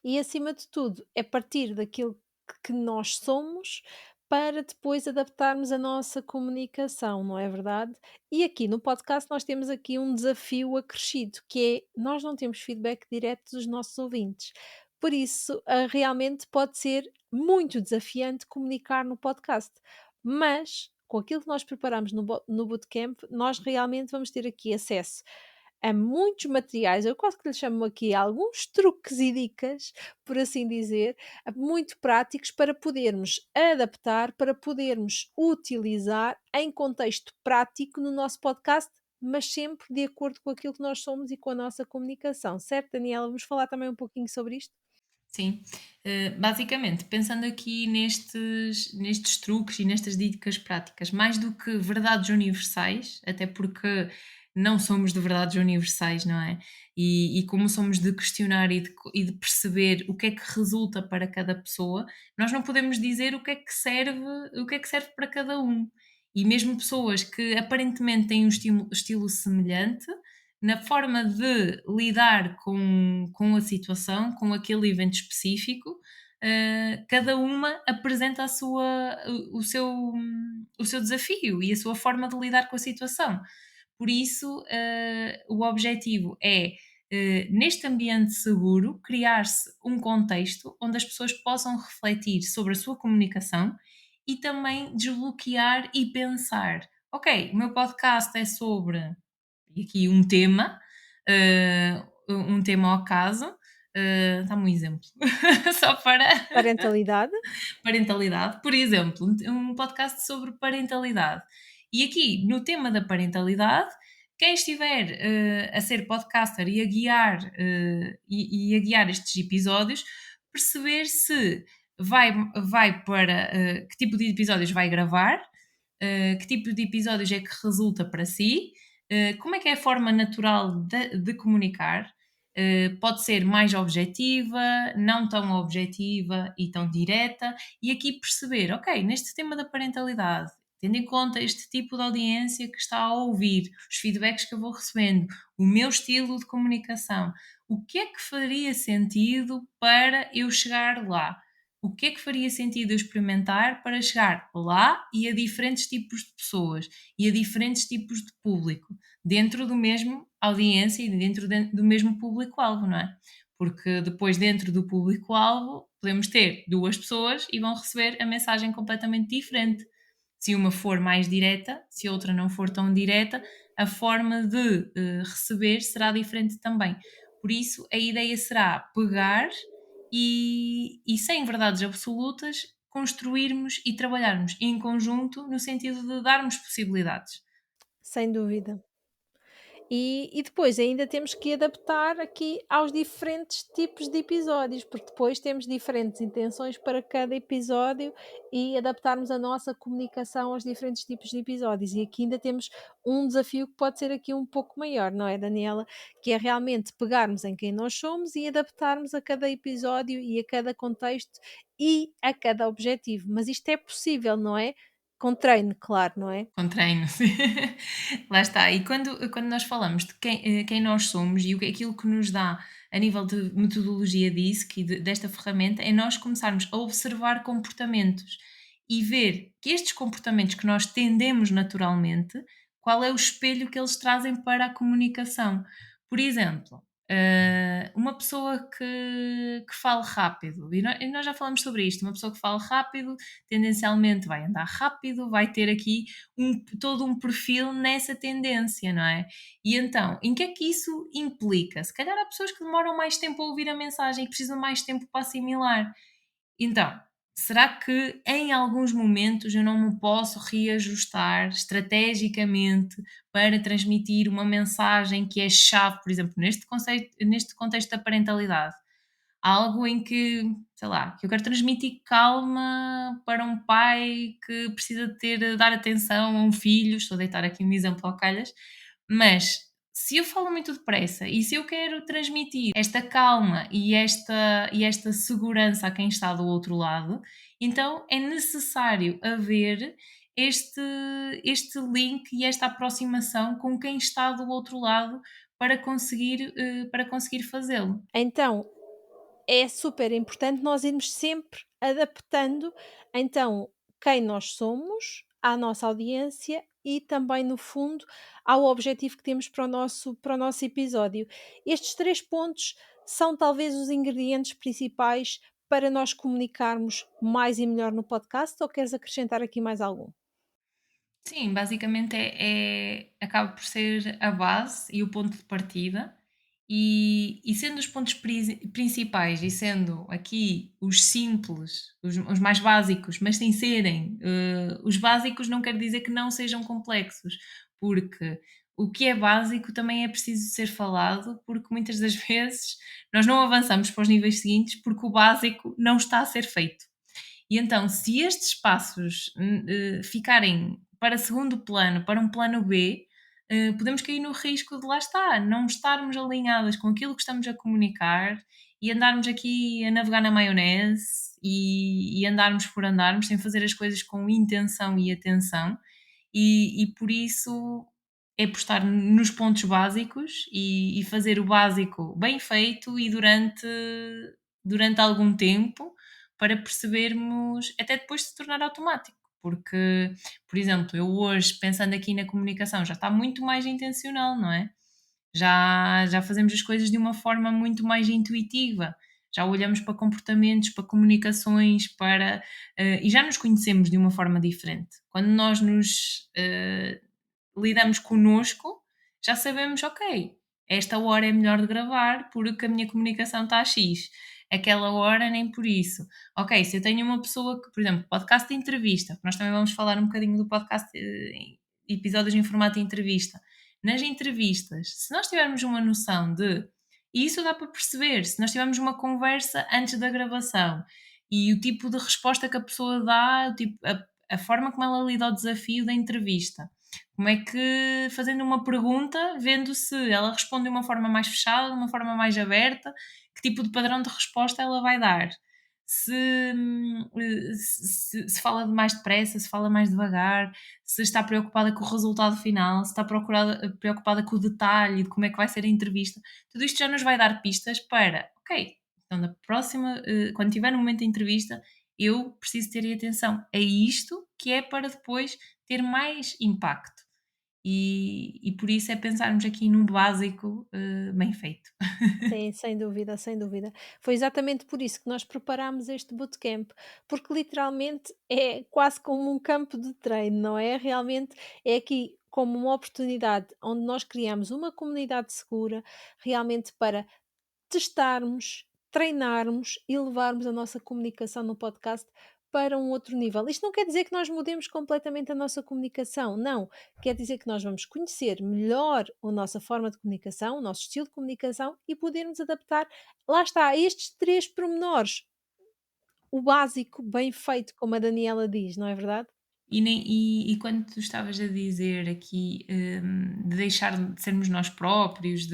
E acima de tudo, é partir daquilo que nós somos para depois adaptarmos a nossa comunicação, não é verdade? E aqui no podcast nós temos aqui um desafio acrescido, que é nós não temos feedback direto dos nossos ouvintes. Por isso, realmente pode ser muito desafiante comunicar no podcast. Mas, com aquilo que nós preparamos no bootcamp, nós realmente vamos ter aqui acesso a muitos materiais, eu quase que lhe chamo aqui alguns truques e dicas, por assim dizer, muito práticos para podermos adaptar, para podermos utilizar em contexto prático no nosso podcast, mas sempre de acordo com aquilo que nós somos e com a nossa comunicação, certo, Daniela? Vamos falar também um pouquinho sobre isto? Sim, basicamente, pensando aqui nestes truques e nestas dicas práticas, mais do que verdades universais, até porque não somos de verdades universais, não é? E como somos de questionar e de perceber o que é que resulta para cada pessoa, nós não podemos dizer o que é que serve para cada um. E mesmo pessoas que aparentemente têm um estilo semelhante, na forma de lidar com a situação, com aquele evento específico, cada uma apresenta o seu desafio e a sua forma de lidar com a situação. Por isso, o objetivo é, neste ambiente seguro, criar-se um contexto onde as pessoas possam refletir sobre a sua comunicação e também desbloquear e pensar: ok, o meu podcast é sobre e aqui um tema ao caso, dá-me um exemplo, só para Parentalidade? parentalidade, por exemplo, um podcast sobre parentalidade. E aqui, no tema da parentalidade, quem estiver a ser podcaster e a guiar estes episódios, perceber se vai para que tipo de episódios vai gravar, que tipo de episódios é que resulta para si, como é que é a forma natural de comunicar. Pode ser mais objetiva, não tão objetiva e tão direta, e aqui perceber, ok, neste tema da parentalidade, tendo em conta este tipo de audiência que está a ouvir, os feedbacks que eu vou recebendo, o meu estilo de comunicação, o que é que faria sentido para eu chegar lá? O que é que faria sentido eu experimentar para chegar lá e a diferentes tipos de pessoas e a diferentes tipos de público, dentro do mesmo audiência e do mesmo público-alvo, não é? Porque depois, dentro do público-alvo, podemos ter duas pessoas e vão receber a mensagem completamente diferente. Se uma for mais direta, se a outra não for tão direta, a forma de receber será diferente também. Por isso, a ideia será pegar e sem verdades absolutas, construirmos e trabalharmos em conjunto no sentido de darmos possibilidades. Sem dúvida. E depois ainda temos que adaptar aqui aos diferentes tipos de episódios, porque depois temos diferentes intenções para cada episódio e adaptarmos a nossa comunicação aos diferentes tipos de episódios. E aqui ainda temos um desafio que pode ser aqui um pouco maior, não é, Daniela? Que é realmente pegarmos em quem nós somos e adaptarmos a cada episódio e a cada contexto e a cada objetivo. Mas isto é possível, não é? Com treino, claro, não é? Com treino, sim. Lá está. E quando nós falamos de quem nós somos e aquilo que nos dá a nível de metodologia DISC e desta ferramenta é nós começarmos a observar comportamentos e ver que estes comportamentos que nós tendemos naturalmente, qual é o espelho que eles trazem para a comunicação. Por exemplo, Uma pessoa que fale rápido, e nós já falamos sobre isto, uma pessoa que fale rápido tendencialmente vai andar rápido, vai ter aqui todo um perfil nessa tendência, não é? E então, em que é que isso implica? Se calhar há pessoas que demoram mais tempo a ouvir a mensagem e precisam mais tempo para assimilar. Então, será que em alguns momentos eu não me posso reajustar estrategicamente para transmitir uma mensagem que é chave, por exemplo, neste contexto da parentalidade? Algo em que, sei lá, que eu quero transmitir calma para um pai que precisa dar atenção a um filho, estou a deitar aqui um exemplo ao calhas, mas se eu falo muito depressa e se eu quero transmitir esta calma e esta segurança a quem está do outro lado, então é necessário haver este, este link e esta aproximação com quem está do outro lado para conseguir fazê-lo. Então, é super importante nós irmos sempre adaptando, então, quem nós somos à nossa audiência e também, no fundo, ao objetivo que temos para o nosso episódio. Estes 3 pontos são talvez os ingredientes principais para nós comunicarmos mais e melhor no podcast, ou queres acrescentar aqui mais algum? Sim, basicamente acaba por ser a base e o ponto de partida, e sendo os pontos principais e sendo aqui os simples, os mais básicos, mas sem serem os básicos, não quer dizer que não sejam complexos, porque o que é básico também é preciso ser falado, porque muitas das vezes nós não avançamos para os níveis seguintes porque o básico não está a ser feito. E então, se estes passos ficarem para segundo plano, para um plano B, podemos cair no risco de lá está, não estarmos alinhadas com aquilo que estamos a comunicar e andarmos aqui a navegar na maionese e andarmos por andarmos sem fazer as coisas com intenção e atenção. E por isso é postar nos pontos básicos e fazer o básico bem feito e durante algum tempo para percebermos, até depois se tornar automático. Porque, por exemplo, eu hoje, pensando aqui na comunicação, já está muito mais intencional, não é? Já fazemos as coisas de uma forma muito mais intuitiva. Já olhamos para comportamentos, para comunicações, e já nos conhecemos de uma forma diferente. Quando nós lidamos connosco, já sabemos, ok, esta hora é melhor de gravar porque a minha comunicação está a X. Aquela hora nem por isso. Ok, se eu tenho uma pessoa que, por exemplo, podcast de entrevista, nós também vamos falar um bocadinho do podcast, episódios em formato de entrevista. Nas entrevistas, se nós tivermos uma noção e isso dá para perceber, se nós tivermos uma conversa antes da gravação e o tipo de resposta que a pessoa dá, a forma como ela lida ao desafio da entrevista, como é que, fazendo uma pergunta, vendo se ela responde de uma forma mais fechada, de uma forma mais aberta, que tipo de padrão de resposta ela vai dar. Se fala mais depressa, se fala mais devagar, se está preocupada com o resultado final, se está preocupada com o detalhe de como é que vai ser a entrevista. Tudo isto já nos vai dar pistas para, ok, então na próxima, quando tiver no momento da entrevista, eu preciso ter atenção a isto que é para depois ter mais impacto. E por isso é pensarmos aqui num básico bem feito. Sim, sem dúvida, sem dúvida. Foi exatamente por isso que nós preparámos este bootcamp, porque literalmente é quase como um campo de treino, não é? Realmente é aqui como uma oportunidade onde nós criamos uma comunidade segura, realmente para testarmos, treinarmos e levarmos a nossa comunicação no podcast para um outro nível. Isto não quer dizer que nós mudemos completamente a nossa comunicação, não. Quer dizer que nós vamos conhecer melhor a nossa forma de comunicação, o nosso estilo de comunicação e podermos adaptar, lá está, a estes 3 pormenores. O básico bem feito, como a Daniela diz, não é verdade? E quando tu estavas a dizer aqui, de deixar de sermos nós próprios,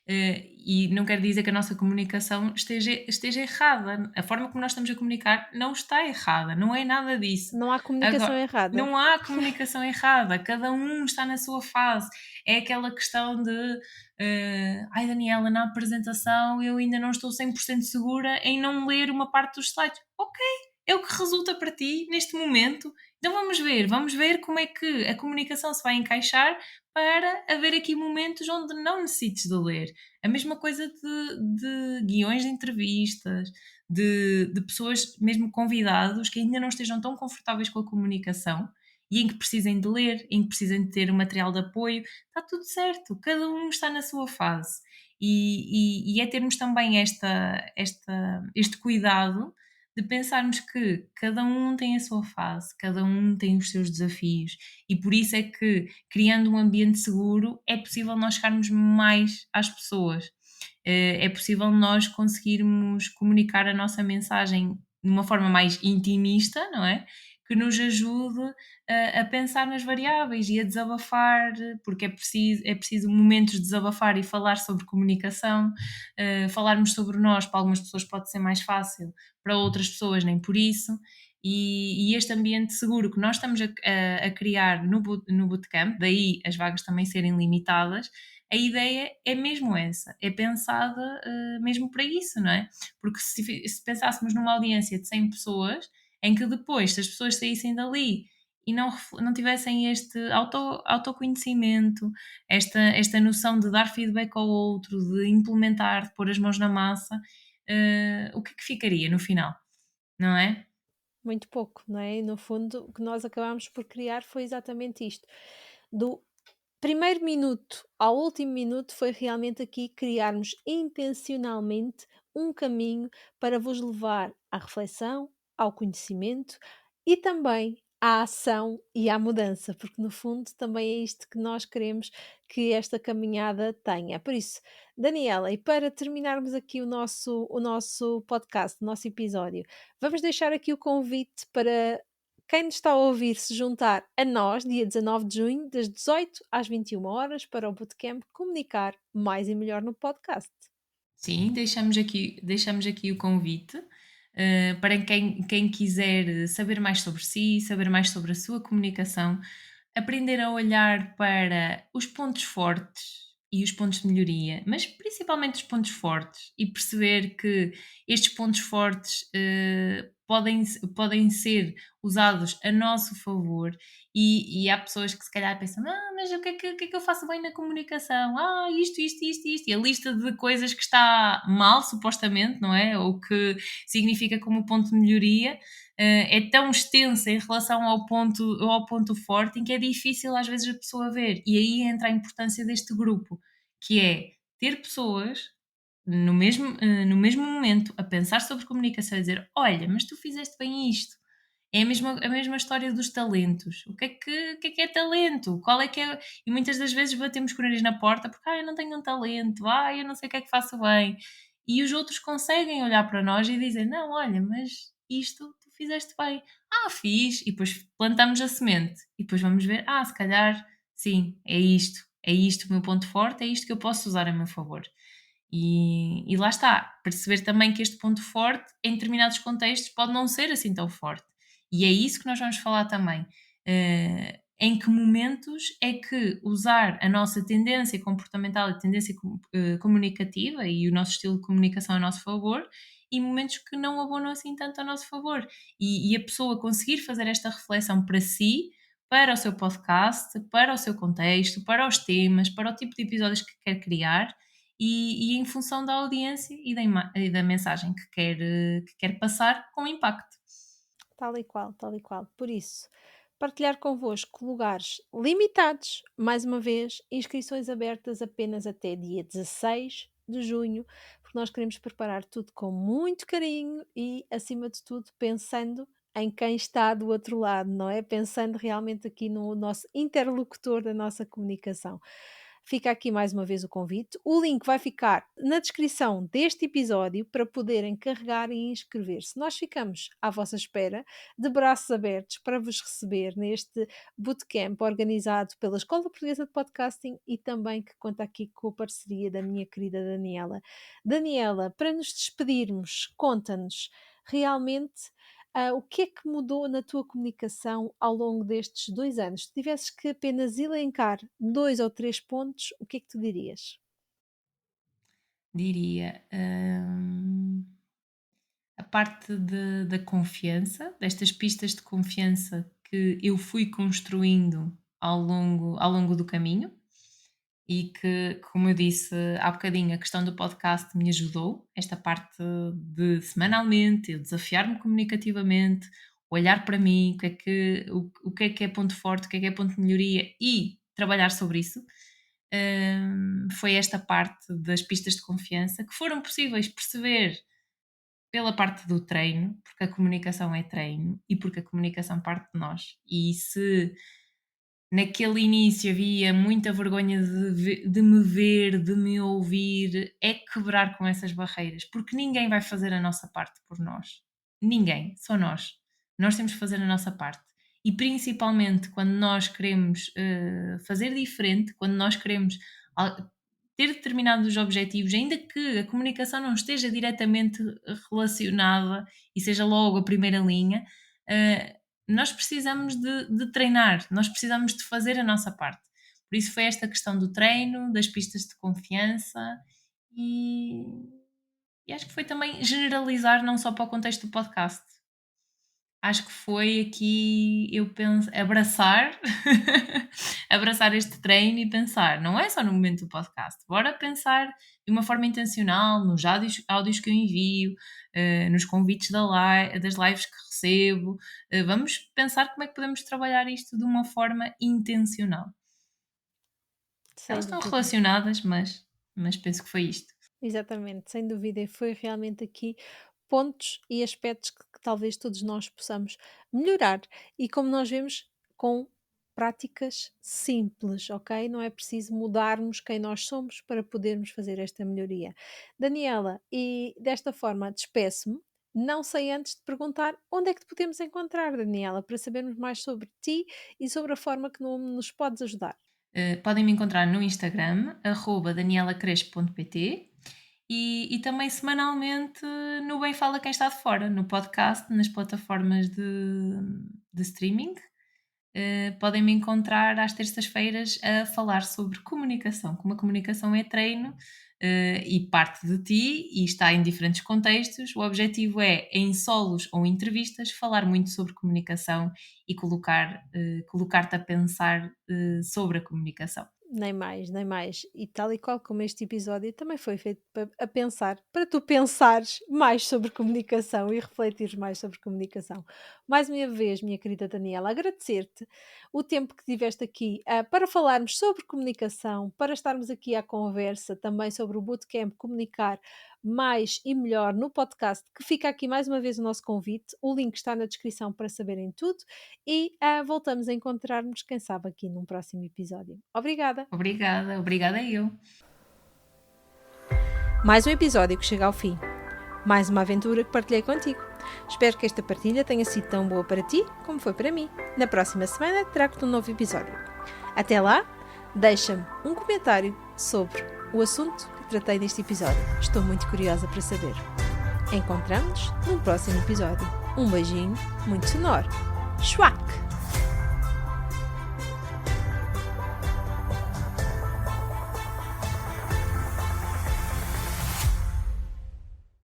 e não quer dizer que a nossa comunicação esteja errada. A forma como nós estamos a comunicar não está errada, não é nada disso. Não há comunicação Agora, errada. não há comunicação errada, cada um está na sua fase. É aquela questão de, ai Daniela, na apresentação eu ainda não estou 100% segura em não ler uma parte dos slides. Ok, é o que resulta para ti neste momento. Então vamos ver como é que a comunicação se vai encaixar para haver aqui momentos onde não necessites de ler. A mesma coisa de guiões de entrevistas, de pessoas, mesmo convidados, que ainda não estejam tão confortáveis com a comunicação e em que precisem de ler, em que precisem de ter um material de apoio, está tudo certo, cada um está na sua fase. E é termos também este cuidado de pensarmos que cada um tem a sua fase, cada um tem os seus desafios, e por isso é que, criando um ambiente seguro, é possível nós chegarmos mais às pessoas. É possível nós conseguirmos comunicar a nossa mensagem de uma forma mais intimista, não é? Que nos ajude a pensar nas variáveis e a desabafar, porque é preciso momentos de desabafar e falar sobre comunicação. Falarmos sobre nós, para algumas pessoas pode ser mais fácil, para outras pessoas nem por isso. E este ambiente seguro que nós estamos a criar no bootcamp, daí as vagas também serem limitadas, a ideia é mesmo essa, é pensada mesmo para isso, não é? Porque se pensássemos numa audiência de 100 pessoas, em que depois, se as pessoas saíssem dali e não tivessem este autoconhecimento, esta noção de dar feedback ao outro, de implementar, de pôr as mãos na massa, o que é que ficaria no final, não é? Muito pouco, não é? E no fundo, o que nós acabámos por criar foi exatamente isto. Do primeiro minuto ao último minuto foi realmente aqui criarmos intencionalmente um caminho para vos levar à reflexão, ao conhecimento e também à ação e à mudança, porque no fundo também é isto que nós queremos que esta caminhada tenha. Por isso, Daniela, e para terminarmos aqui o nosso podcast, o nosso episódio, vamos deixar aqui o convite para quem nos está a ouvir se juntar a nós, dia 19 de junho, das 18 às 21 horas, para o Bootcamp Comunicar Mais e Melhor no Podcast. Sim, deixamos aqui o convite, para quem quiser saber mais sobre si, saber mais sobre a sua comunicação, aprender a olhar para os pontos fortes e os pontos de melhoria, mas principalmente os pontos fortes, e perceber que estes pontos fortes podem ser usados a nosso favor. E há pessoas que se calhar pensam: ah, mas o que é que eu faço bem na comunicação? Ah, isto. E a lista de coisas que está mal, supostamente, não é? Ou que significa como ponto de melhoria, é tão extensa em relação ao ponto forte, em que é difícil às vezes a pessoa ver. E aí entra a importância deste grupo, que é ter pessoas no mesmo momento a pensar sobre comunicação e dizer: olha, mas tu fizeste bem isto. É a mesma história dos talentos. O que é talento? Qual é que é? E muitas das vezes batemos com o nariz na porta porque eu não tenho um talento, eu não sei o que é que faço bem. E os outros conseguem olhar para nós e dizer: não, olha, mas isto tu fizeste bem. Ah, fiz. E depois plantamos a semente. E depois vamos ver: se calhar, sim, é isto o meu ponto forte, é isto que eu posso usar a meu favor. E lá está, perceber também que este ponto forte, em determinados contextos, pode não ser assim tão forte. E é isso que nós vamos falar também. Em que momentos é que usar a nossa tendência comportamental e tendência comunicativa e o nosso estilo de comunicação a nosso favor, e momentos que não abonam assim tanto a nosso favor. E a pessoa conseguir fazer esta reflexão para si, para o seu podcast, para o seu contexto, para os temas, para o tipo de episódios que quer criar, e em função da audiência e da mensagem que quer passar com impacto. Tal e qual, tal e qual. Por isso, partilhar convosco lugares limitados, mais uma vez, inscrições abertas apenas até dia 16 de junho, porque nós queremos preparar tudo com muito carinho e, acima de tudo, pensando em quem está do outro lado, não é? Pensando realmente aqui no nosso interlocutor da nossa comunicação. Fica aqui mais uma vez o convite. O link vai ficar na descrição deste episódio para poderem carregar e inscrever-se. Nós ficamos à vossa espera, de braços abertos, para vos receber neste bootcamp organizado pela Escola Portuguesa de Podcasting e também que conta aqui com a parceria da minha querida Daniela. Daniela, para nos despedirmos, conta-nos realmente o que é que mudou na tua comunicação ao longo destes 2 anos? Se tivesses que apenas elencar 2 ou 3 pontos, o que é que tu dirias? Diria, a parte da confiança, destas pistas de confiança que eu fui construindo ao longo do caminho e que, como eu disse há bocadinho, a questão do podcast me ajudou. Esta parte de semanalmente eu desafiar-me comunicativamente, olhar para mim, o que é ponto forte, o que é ponto de melhoria e trabalhar sobre isso. Foi esta parte das pistas de confiança que foram possíveis perceber pela parte do treino, porque a comunicação é treino e porque a comunicação parte de nós. E se naquele início havia muita vergonha de me ver, de me ouvir, é quebrar com essas barreiras, porque ninguém vai fazer a nossa parte por nós. Ninguém, só nós. Nós temos que fazer a nossa parte. E principalmente quando nós queremos fazer diferente, quando nós queremos ter determinados objetivos, ainda que a comunicação não esteja diretamente relacionada e seja logo a primeira linha, nós precisamos de treinar, nós precisamos de fazer a nossa parte. Por isso foi esta questão do treino, das pistas de confiança e, e acho que foi também generalizar não só para o contexto do podcast. Acho que foi aqui, eu penso, abraçar, abraçar este treino e pensar, não é só no momento do podcast, bora pensar de uma forma intencional nos áudios que eu envio, nos convites das lives que recebo, vamos pensar como é que podemos trabalhar isto de uma forma intencional. Sem Elas estão dúvida. relacionadas, mas penso que foi isto. Exatamente, sem dúvida. E foi realmente aqui pontos e aspectos que talvez todos nós possamos melhorar. E como nós vemos, com práticas simples, ok? Não é preciso mudarmos quem nós somos para podermos fazer esta melhoria. Daniela, e desta forma despeço-me. Não sei antes de perguntar onde é que te podemos encontrar, Daniela, para sabermos mais sobre ti e sobre a forma que nos podes ajudar. Podem me encontrar no Instagram, @danielacrespo.pt e também semanalmente no Bem Fala Quem Está de Fora, no podcast, nas plataformas de streaming. Podem me encontrar às terças-feiras a falar sobre comunicação, como a comunicação é treino e parte de ti e está em diferentes contextos. O objetivo é, em solos ou entrevistas, falar muito sobre comunicação e colocar-te a pensar sobre a comunicação. Nem mais, nem mais. E tal e qual como este episódio também foi feito a pensar, para tu pensares mais sobre comunicação e refletires mais sobre comunicação. Mais uma vez, minha querida Daniela, agradecer-te o tempo que tiveste aqui para falarmos sobre comunicação, para estarmos aqui à conversa também sobre o Bootcamp Comunicar Mais e Melhor no podcast, que fica aqui mais uma vez o nosso convite. O link está na descrição para saberem tudo e voltamos a encontrar-nos, quem sabe, aqui num próximo episódio. Obrigada! Obrigada, obrigada eu. Mais um episódio que chega ao fim. Mais uma aventura que partilhei contigo. Espero que esta partilha tenha sido tão boa para ti como foi para mim. Na próxima semana trago-te um novo episódio. Até lá, deixa-me um comentário sobre o assunto que tratei neste episódio. Estou muito curiosa para saber. Encontramos-nos num próximo episódio. Um beijinho muito sonoro. Schwack!